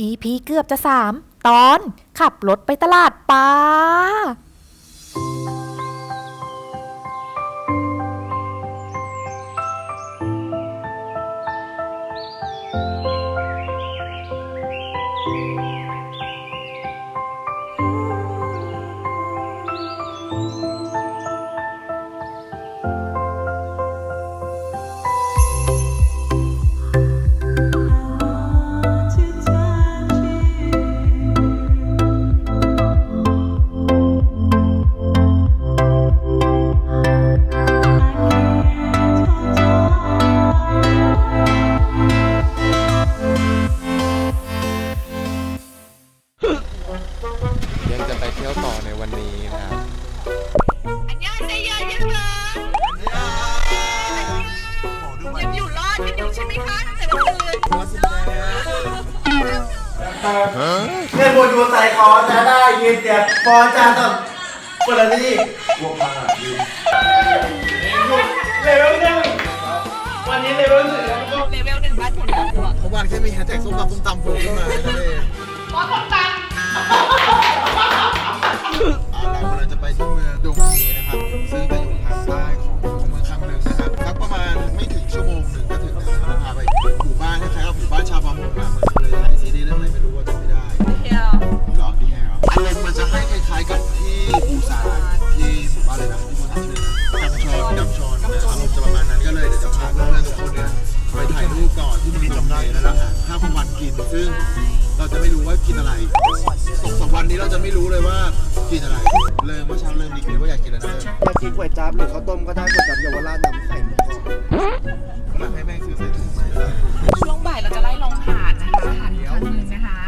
EP เกือบจะ3ตอนขับรถไปตลาดปลายังจะไปเที่ยวต่อในวันนี้นะครับอันยองเซโยยังเหรอยังอยู่รอดกันอยู่ใช่ไหมคะตั้งแต่เมื่อคืนเงินบนอยู่ใส่คอจะได้ยินเสียงพอจะต้องเปิดอะไรนี่พวกมายืนเลเวลหนึ่งวันนี้เลเวลหนึ่งแล้วก็ เลเวล1บ้านคนละตัว เขาวันแค่มีแฮชแท็กส้มตำโผล่ขึ้นมาเลย หมอคนตัง เรากำลังจะไปที่เมืองดงเฮนะครับซึ่งจะอยู่ทางใต้ของเมืองคำนึงนะครับสักประมาณไม่ถึงชั่วโมงหนึ่งก็ถึงนะครับพาไปหมู่บ้านคล้ายๆกับหมู่บ้านชาวประมงอะเหมือนเลยถ่ายซีรีส์เรื่องอะไรไม่รู้ว่าจำไม่ได้ เที่ยว หรอดีแฮร์อารมณ์มันจะให้คล้ายๆกับที่ปูซานที่หมู่บ้านเลยนะที่ปูซานชื่อดำชอนนะอารมณ์จะประมาณนั้นก็เลยเดี๋ยวจะพาเพื่อนๆทุกคนเนี่ยไปถ่ายรูปก่อนที่เมืองดงเฮแล้วหาข้าวกลางวันกินซึ่งเราจะไม่รู้ว่ากินอะไร2-3 วันนี้เราจะไม่รู้เลยว่ากินอะไรเริ่มเมื่อเช้าเริ่มดีเลยว่าอยากกินอะไรนะ อยากกินก๋วยจั๊บหรือข้าวต้มก็ได้ก๋วยจั๊บเยาวราชน้ำใส่หมูกรอบ มันให้แม่งซื้อใส่ถุงมา ช่วงบ่ายเราจะไล่ลงหาดนะคะหาดอีกครั้งหนึ่งนะคะ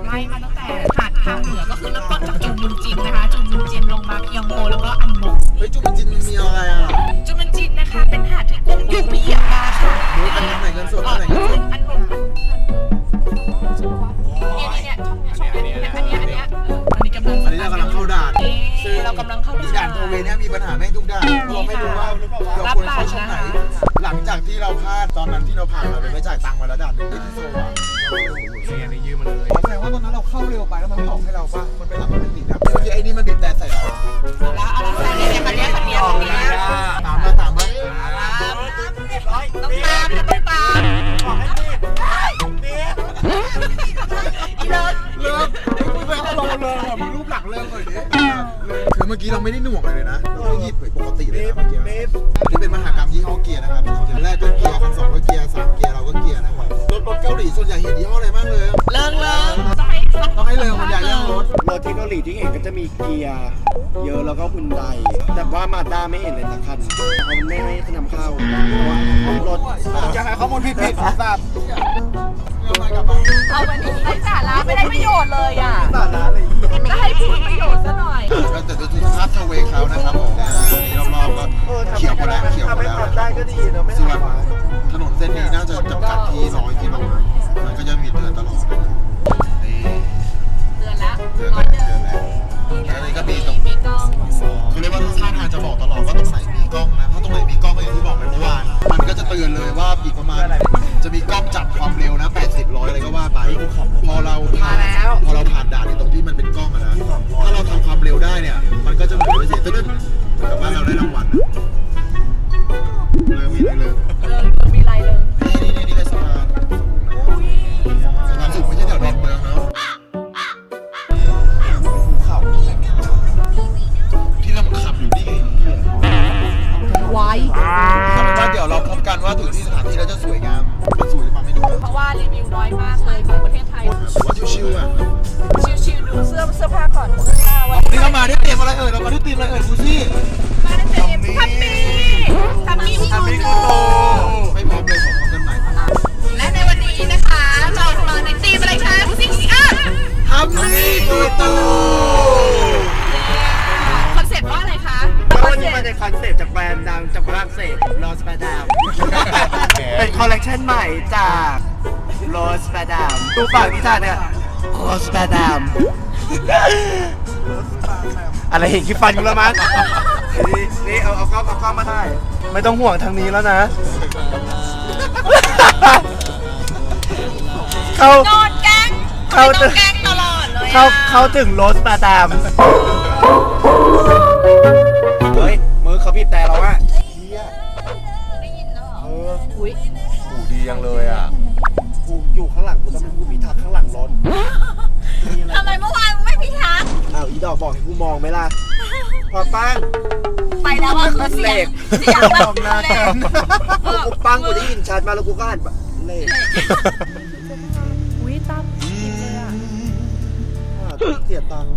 ไล่มาตั้งแต่หาดทางเหนือก็คือเริ่มต้นจากจูมุนจินนะคะจูมุนจินลงมาเคียงโกแล้วก็อันมง เฮ้ยจุ๊บจินมีอะไรอ่ะ จูมุนจินนะคะเป็นหาดที่กุ้งยุบไปเหยียบมาค่ะ อันไหนเงินสดอันไหนเงินสด อันนนเนี่ยช่องเนี่ยอันนี้กำลัง อันนี้เรากำลังเข้าด่าน เรากำลังเข้า ด่านโทเวเนี่ยมีปัญหาแม่งทุกด่านเราไม่รู้ว่าเราควรเข้าช่องไหนหลังจากที่เราพลาดตอนนั้นที่เราผ่านมาโดยไม่จ่ายตังค์มาแล้วด่านหนึ่งที่โซอ่ะนี่ยืมมาเลยแสดงว่าตอนนั้นเราเข้าเร็วไปแล้วมันไม่ออกให้เราป่ะมันเป็นหลักมันติดนะเมื่อกี้ไอ้นี่มันบีบแต่ใส่เรา แล้วเนี่ยคันนี้ตามมาต้องตามอีเลิศ เลิกมึงไปเอาลงเลยอ่ะมึงรูปหลักเลิกเลยดิคือเมื่อกี้เราไม่ได้หน่วงเลยนะเราไม่หยิบปกติเลยนะเมื่อกี้นี่เป็นมหากรรมยี่ห้อเกียร์นะครับคันแรกก็เกียร์คัน2ก็เกียร์3เกียร์เราก็เกียร์นะครับรถเกาหลีส่วนใหญ่เห็นยี่ห้ออะไรบ้างเลย เลิศ ต้องให้เร็วมันใหญ่เรื่องรถ รถที่เกาหลีที่เห็นก็จะมีเกียร์เยอะแล้วก็ฮุนไดแต่ว่ามาด้าไม่เห็นเลยสักคันเขาไม่ให้นำเข้ารถ จะให้ข้อมูลผิดทราบ เอาวันนี้ให้สาระไม่ได้ประโยชน์เลยอ่ะ สาระอะไร จะให้พูดประโยชน์ซะหน่อย แต่ดูภาพทเวเขานะครับผมรอบๆก็เขียวหมดแล้วเขียวหมดแล้ว ได้ก็ดีเนาะไม่ ส่ ต้ ว อน ง ถนนเส้นนี้น่าจะจำกัดที่100 กิโลมันก็จะมีเตือนตลอดนี่ เดือนละ เตือนแล้วอันนี้ก็มีตรง มีกล้อง เขาเรียกว่าท่าทางจะบอกตลอดว่าตรงไหนมีกล้องนะถ้าตรงไหนมีกล้องก็อย่างที่บอกไปเมื่อวานมันก็จะเตือนเลยว่าอีกประมาณจะมีกล้องจับความเร็วนะ80 100อะไรก็ว่าไปพอเราผ่านด่านในตรงที่มันเป็นกล้องอะนะถ้าเราทำความเร็วได้เนี่ยมันก็จะเหมือนไปเสียตึ้งแต่ว่าเราได้รางวัลเลยมีเลย มีไรเลย นี่เลยสะพานสูงไม่ใช่แถวดอนเมืองเนาะภูเขาที่เราขับอยู่นี่ไง ไว้ เอาเป็นว่าเดี๋ยวเราพบกันว่าถึงที่สถานที่แล้วจะสวยงามมันสวยหรือเปล่าไม่รู้ เพราะว่ารีวิวน้อยมากเลยของประเทศไทย ว่าชิวๆอ่ะ ชิวๆดูเสื้อผ้าก่อนเสื้อผ้าวัน นี่เรามาได้เตรียมอะไรเรามาได้เตรียมอะไรดูสิ มาในเต็มทัมมี่กูโต ไม่พร้อมเลยของกันใหม่ และในวันนี้นะคะเรามาในทีมอะไรคะซิงอัพ ทำนี่ตูตู คอนเซ็ปต์ว่าอะไรคะ วันนี้มาในคอนเซ็ปต์จากแบรนด์ดังจากฝรั่งเศสโรสปาดามเป็นคอลเลคชันใหม่จากโรสปาดามดูปากนิทานเนี่ยโรสปาดามอะไรเห็นคลิปฟันกูแล้วมั้งนี่เอากล้องมาได้ไม่ต้องห่วงทางนี้แล้วนะเขา โดนแก๊ง เข้าถึง แกล้งตลอดเลย เข้าถึงโรสมาดามเฮ้ยมือเขาบีบแต่เราอะ ได้ยินแล้วเหรอ หูดียังเลยอ่ะ กูอยู่ข้างหลังกูต้องเป็นผู้พิทักษ์ข้างหลังรถ ทำไมเมื่อวานมึงไม่พิทักษ์ อ้าวอีดอกบอกให้กูมองไหมล่ะพอปั้ง ไปแล้วว่าคือเสียงแบบ มองหน้า เล กัน ย กูปั้งกูได้ยินชัดมาแล้วกูก็หันเล่ อุ้ยตามกินเลยอ่ะ เสียตังค์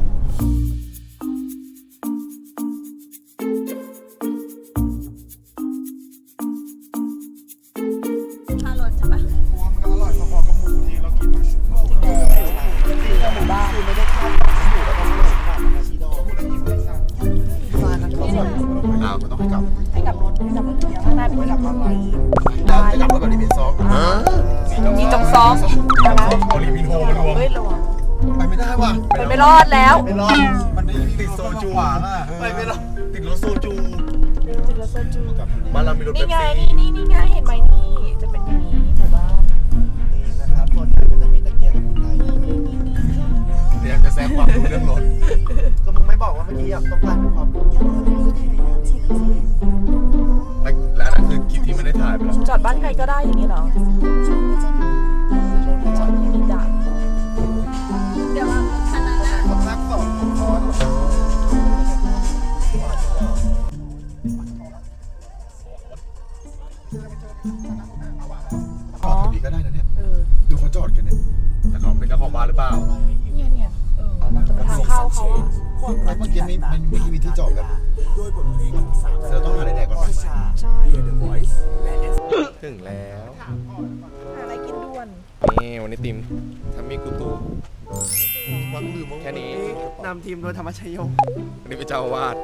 ค่ารถใช่ปะ มันก็อร่อยพอๆกับหมูที่เรากินมา หมู่บ้านคือไม่ได้ข้าวอยู่แล้วก็ไม่ได้ข้าวมาชีดอกฟ้านั้นเขาสด อ้าวมันต้องให้กลับ ให้กับรถเดียวข้างหน้าเป็น ไม่กลับอะไรจะกลับรถแบบนี้เป็นซอฟ จีจงซ้อมนะคะ โอลิมิโฮมารวม เฮ้ยระวัง ไปไม่ได้ว่ะ มันไม่รอดแล้ว ไม่รอด มันติดโซจูอ่ะ ไปไม่รอด ติดรถโซจู จิรสจู บ้านเรามีรถ นี่ เป๊ป ไง ซี่ นี่ไงเห็นไหมนี่จะเป็นอย่างนี้หมู่บ้าน นี่นะครับรถนั้นก็จะมีตะเกียงคนไทย เดี๋ยวจะแซงความรู้เรื่องรถ ก็มึงไม่บอกว่าเมื่อกี้อยากต้องการความรู้ และนั่นคือคลิปที่ไม่ได้ถ่ายไปแล้ว จอดบ้านใครก็ได้อย่างนี้เหรอจอดที่มีด่าน เดี๋ยวว่าคันนั้นอะ สำนักสอนของพ่อ อ๋อ ดีก็ได้นะเนี่ย เออ ดูเขาจอดกันเนี่ย แต่เขาเป็นเจ้าของบ้านหรือเปล่า เนี่ยตรงทางเข้าเขาอะ แล้วเมื่อกี้มันมีที่จอดแบบเราต้องหาอะไรแดกก่อนไหม ใช่ ถึงแล้ว หาอะไรกินด่วน นี่วันนี้ติมทำมีกุตู วันลืมว่า แค่นี้ นำทีมโดยธรรมชัยโย วันนี้เป็นเจ้าอาวาส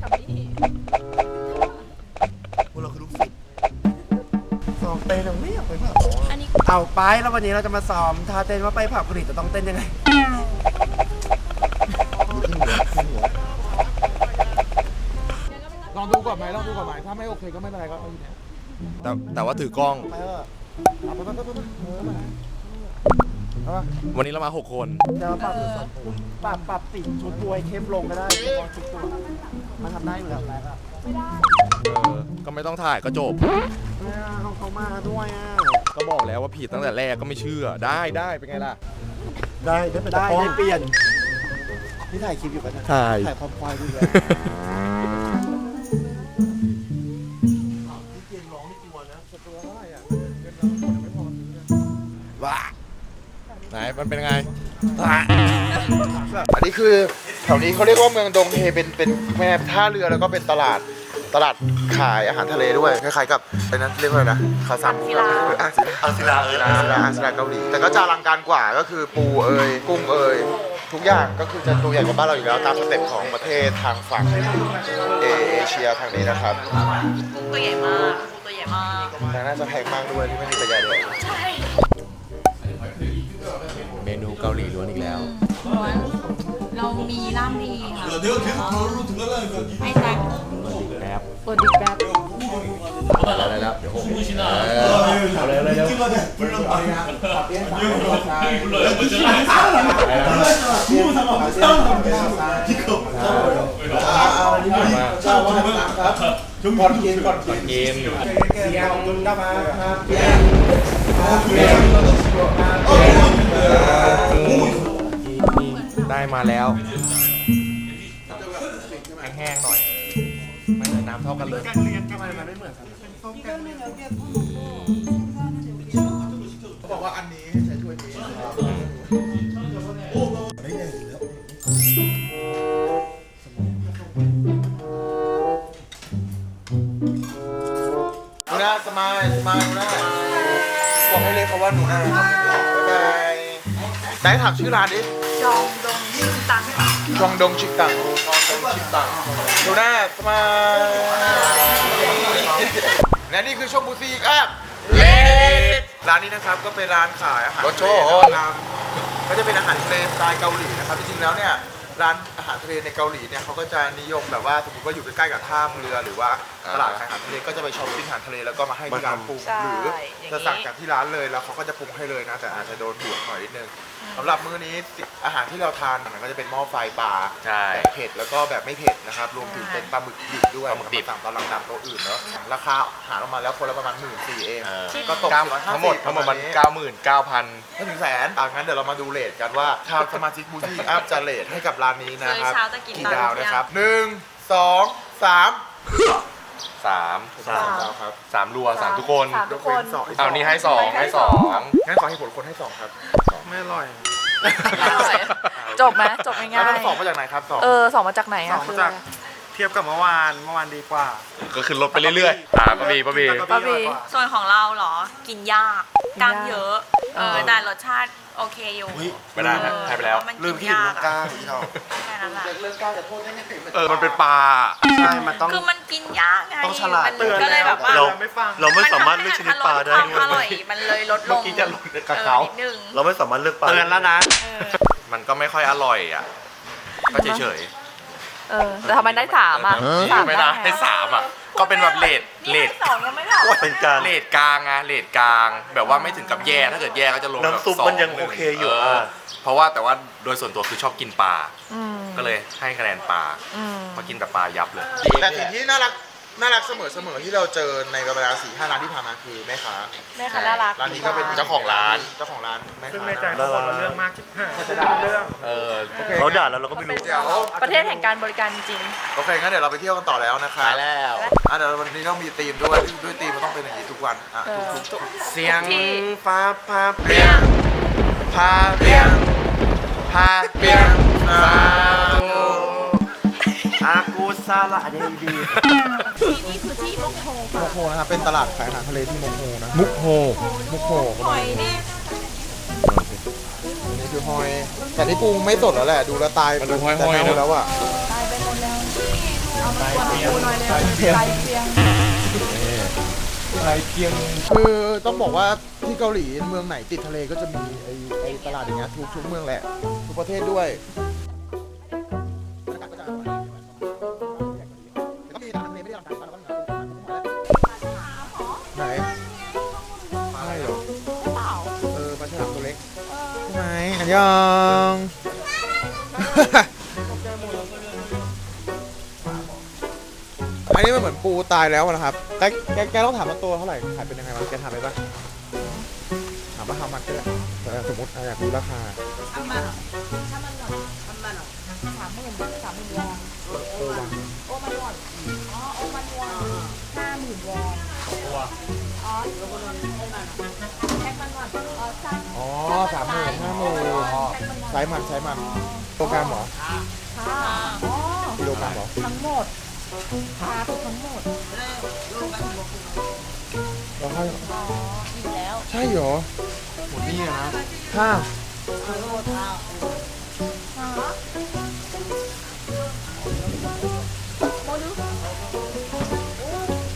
ทำนี่ พวกเราคือลูกศิษย์ ซ้อมเต้นไม่อยากไปผับ อันนี้ เอาไปแล้ววันนี้เราจะมาซ้อมท่าเต้นว่าไปผับกรีจะต้องเต้นยังไง ลองดูก่อนไหมลองดูก่อนไหมถ้าไม่โอเคก็ไม่เป็นไรก็เอาอยู่เนี่ย แต่ว่าถือกล้อง ไปเถอะเอาไปเอาไป วันนี้เรามา 6 คน เดี๋ยวปรับปรับสีชุดบวยเข้มลงก็ได้เฉพาะชุดตัวมันทำได้อยู่แล้ว ก็ไม่ต้องถ่ายก็จบ เขามาด้วยอ่ะ ก็บอกแล้วว่าผิดตั้งแต่แรกก็ไม่เชื่อ ได้เป็นไงล่ะ ได้เปลี่ยนนี่ถ่ายคลิปอยู่กันนะ ถ่าย ถ่ายความควายด้วย ว้าไหนมันเป็นไง อันนี้คือแถวนี้เขาเรียกว่าเมืองดงเฮเป็นแม่ท่าเรือแล้วก็เป็นตลาดขายอาหารทะเลด้วยคล้ายๆกับไอ้นั้นเรียกว่าอะไรนะคาซังอังศิลาเกาหลีแต่ก็จะอลังการกว่าก็คือปูเอยกุ้งเอยทุกอย่างก็คือจะตัวใหญ่กว่าบ้านเราอยู่แล้วตามสเต็ปของประเทศทางฝั่งเอเชียทางนี้นะครับ ตัวใหญ่มากตัวใหญ่มาก แต่น่าจะแพงมากด้วยที่ไม่มีประหยัดเลย ใช่ เมนูเกาหลีล้วนอีกแล้ว เรามีล่ามดีค่ะให้แจ็ค แป๊บ เปิดดิแป๊บ อะไรแล้วเดี๋ยวผมเอาเลยก่อนกินได้มาแล้วแห้งๆหน่อยไม่เลยน้ำเท่ากันเลย เขาบอกว่าอันนี้ใช้ถ้วยนี้หนูนาสมายหนูนาบอกให้เรียกเขาว่าหนูนาบ๊ายบายไหนถามชื่อร้านดิ จองดงชิงตัง จองดงชิกตังหนูนาสมายและนี่คือช่วงบูซี่ครับร้านนี้นะครับก็เป็นร้านขายอาหารรสโชว์ก็จะเป็นอาหารทะเลสไตล์เกาหลีนะครับจริงๆแล้วเนี่ย ร้านอาหารทะเลในเกาหลีเนี่ยเขาก็จะนิยมแบบว่าสมมติว่าอยู่ใกล้ๆกับท่าเรือหรือว่าตลาดขายอาหารทะเลก็จะไปช้อปปิ้งอาหารทะเลแล้วก็มาให้ที่ร้านปรุงหรือจะสั่งจากที่ร้านเลยแล้วเขาก็จะปรุงให้เลยนะแต่อาจจะโดนบวกหน่อยนิดนึงสำหรับมื้อนี้อาหารที่เราทานมันก็จะเป็นหม้อไฟปลา ใช่ แบบเผ็ดแล้วก็แบบไม่เผ็ดนะครับรวมถึงเป็นปลาหมึกดิบด้วย ปลาหมึกดิบ สั่งตอนหลังๆโต๊ะอื่นเนาะราคาหารออกมาแล้วคนละประมาณ14,000เอง ก็ตก ทั้งหมดมัน 99,000 ไม่ถึงแสนงั้นเดี๋ยวเรามาดูเรทกันว่าทางสมาชิกบูตี้อัพจะเรทให้กับร้านนี้นะครับกี่ดาวนะครับ1 2 3 3 ดาวครับ 3รัว3ทุกคน 3ทุกคน เอานี่ให้2ให้2 งั้นขอให้ผลคนให้2ครับไม่อร่อย จบไหมจบง่าย แล้วต้อง2มาจากไหนครับ2 สองมาจากไหน สอ อะ ง คือ จากเทียบกับเมื่อวานดีกว่า ก็คือลดไปเรื่อยๆป้าบี ป้าบี ส่วนของเราเหรอ กินยากกล้างเยอะแต่รสชาติโอเคอยู่ ไม่ได้นะให้ไปแล้ว มัน ลื กิ ม น พี่ ยา ลื ก มกล้า อะ พี่ชอบ แค่นั้นแหละ เรื่องกล้าจะโทษได้ไง มันเป็นปลา ใช่มันต้อง คือมันกินยากไง ต้องฉลาด มัน เตือน ก็เลยแบบว่า เราไม่ฟัง เราไม่สามารถเลือกชนิดปลาได้ มันลดความอร่อยมันเลยลดลง เมื่อกี้จะลดกับเขา นิดนึง เราไม่สามารถเลือกปลา เตือนแล้วนะ มันก็ไม่ค่อยอร่อยอ่ะก็เฉย แต่ทำไมได้3อะ ๆไม่ได้ให้3อ่ะก็เป็นแบบเลท สองยังไม่เท่า เป็นการ เลทกลางอะเลทกลาง แบบว่าไม่ถึงกับแย่ถ้าเกิดแย่ก็จะลงแบบ น้ำซุป สอ มันยัง ห โอเคอยู่ เพราะว่าแต่ว่าโดยส่วนตัวคือชอบกินปลา อืม ก็เลยให้คะแนนปลา อืม มากินแต่ปลายับเลย แต่สิ่งที่น่ารักเสมอที่เราเจอในเวลา4-5ร้านที่ผ่านมาคือแม่ค้า แม่ค้าน่ารัก ร้านนี้ก็เป็น เจ้าของร้าน แม่ ซึ่ง ค้า ในใจเขาบอกว่าเรื่องมากชิบหายจะได้เรื่อง เขาด่าแล้วเราก็ไม่รู้ เดี๋ยว ประเทศแห่งการบริการจริง โอเคงั้นเดี๋ยวเราไปเที่ยวกันต่อแล้วนะครับ ไปแล้ว เดี๋ยววันนี้ต้องมีธีมด้วยธีมมันต้องเป็นอย่างนี้ทุกวันทุก เสียง ที่ ฟ้า เปียงพาเปียงพาเปียงสาธุ อากูซาละเดดี นี่คือที่มกโฮ มุกโฮนะครับเป็นตลาดขายอาหารทะเลที่มุกโฮนะมุกโฮหอยนี่นี่คือหอยแต่นี่ปูไม่สดแล้วแหละดูแล้วตายมันดูห้อยๆนะแล้วอ่ะ ตายไปหมดแล้วเอามาควรปูหน่อยเลยไตเพียง คือต้องบอกว่าที่เกาหลีเมืองไหนติดทะเลก็จะมีไอ้ตลาดอย่างเงี้ยทุกเมืองแหละทุกประเทศด้วยไหนไม่หรอปลาฉลามตัวเล็กใช่ไหมอันยอง อันนี้มันเหมือนปูตายแล้วนะครับแกต้องถามว่าตัวเท่าไหร่ขายเป็นยังไงวะแกถามไปปะถามว่า how much ก็ได้สมมติอยากรู้ราคา 30,000 วอนโอมันวอนโอมันวอน50,000 วอนแท็กมันวอนอ๋อ30,000 50,000ใช้มันกิโลกรัมเหรอกิโลกรัมเหรอ ทั้งหมดพาไปทั้งหมด เราให้ อิ่มแล้ว ใช่เหรอหมดนี่นะค่ะ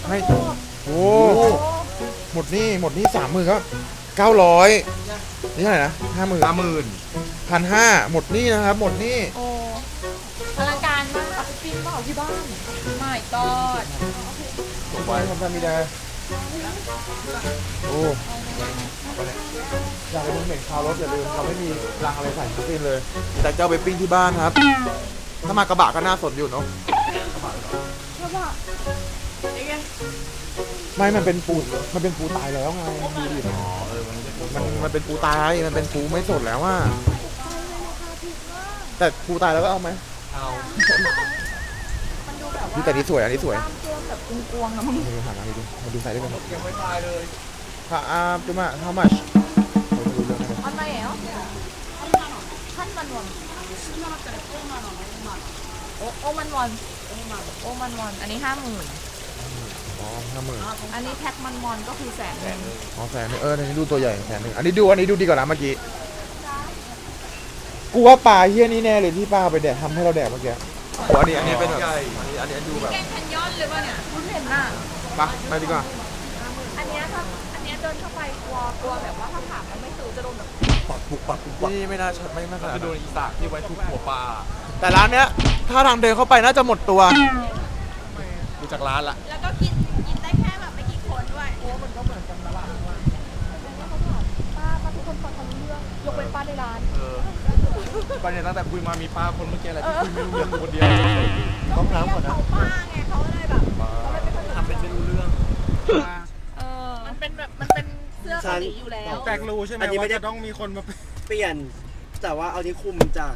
ให้โอ้หมดนี่30,000ก็900นี่เท่าไหร่นะ50,000 1,500หมดนี่นะครับหมดนี่ โอ้อลังการมากเอาไปปิ้งเปล่าที่บ้านไม่กอด ไว้ทำมีได้โอ้อยากไปดูเหม็นคาวรถอย่าลืมเราไม่มีรังอะไรใส่ทั้งสิ้นเลย แต่จะเอาไปปิ้งที่บ้านครับ ถ้ามากระบะก็น่าสนอยู่เนาะไม่มันเป็นปูตายแล้วไงดูดิมันเป็นปูตายมันเป็นปูไม่สดแล้วว่าแต่ปูตายแล้วก็เอาไหมเอาแต่นี่สวยอันนี้สวย แบบกวงๆนะมึง มาดูหามาดูใส่ได้ไหมยังไม่ตายเลยค่ะจุ๊มา how much มาดูเรื่องนี้ อันไหนเหรอขั้นมันวอนโอมันวอนอันนี้50,000 อ๋อ50,000 อันนี้แท็กมันวอนก็คือ100,000 อ๋อ100,000อันนี้ดูตัวใหญ่100,000อันนี้ดูดีกว่านะเมื่อกี้กูว่าปลาเฮี้ยนี่แน่เลยที่ปลาไปแดกทำให้เราแดกเมื่อกี้โอ้อันนี้เป็นแบบอันนี้ดูแบบ แกงแคนยอนเลยป่ะเนี่ยคุณเห็นน่ะ ไปดีกว่า อันเนี้ยเดินเข้าไปกลัวแบบว่าถ้าถามมันไม่ซื้อจะโดนแบบ พ ปักปุกปักปุกปัก นี่ไม่น่าขนาด จะโดนอีสากที่ไว้ทุบหัวปลา แต่ร้านเนี้ยถ้าทางเดินเข้าไปน่าจะหมดตัว ดูจากร้านละ แล้วก็กินได้แค่แบบไม่กี่คนด้วย ป้าทุกคนฟังเขารู้เรื่องยกเว้นป้าในร้าน ตอนนี้ตั้งแต่คุยมามีป้าคนเมื่อกี้อะไรที่คุยไม่รู้เรื่องอยู่คนเดียว ต้องน้ำก่อนนะ ป้าไงเขาเลยแบบเขาเลยไม่ค่อย ทำเป็นไม่รู้เรื่อง มันเป็นแบบมันเป็นเสื้อเกาหลีอยู่แล้ว แปลกรู้ใช่ไหม อันนี้ไม่ ว่า ได้ จะต้องมีคนมา เปลี่ยนแต่ว่าเอาที่คุมจ้ะ